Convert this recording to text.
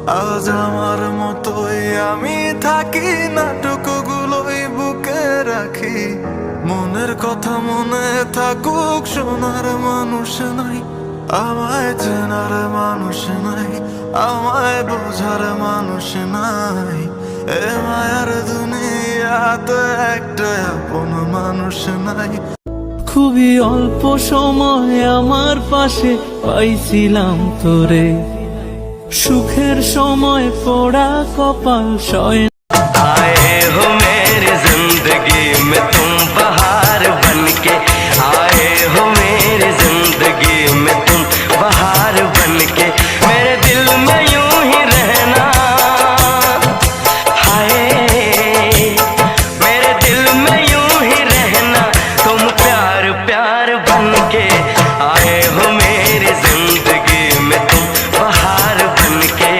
আজ আমার মতোই আমি থাকি, নাটকগুলোই বুকে রাখি। মনের কথা মনে থাকুক, শোনার মানুষ নাই, আমায় চেনার মানুষ নাই, আমায় বোঝার মানুষ নাই। এ মায়ার দুনিয়াতে একটা আপন মানুষ নাই। খুবই অল্প সময় আমার পাশে পাইছিলাম তোরে, সুখের সময় পোড়া কপাল সয়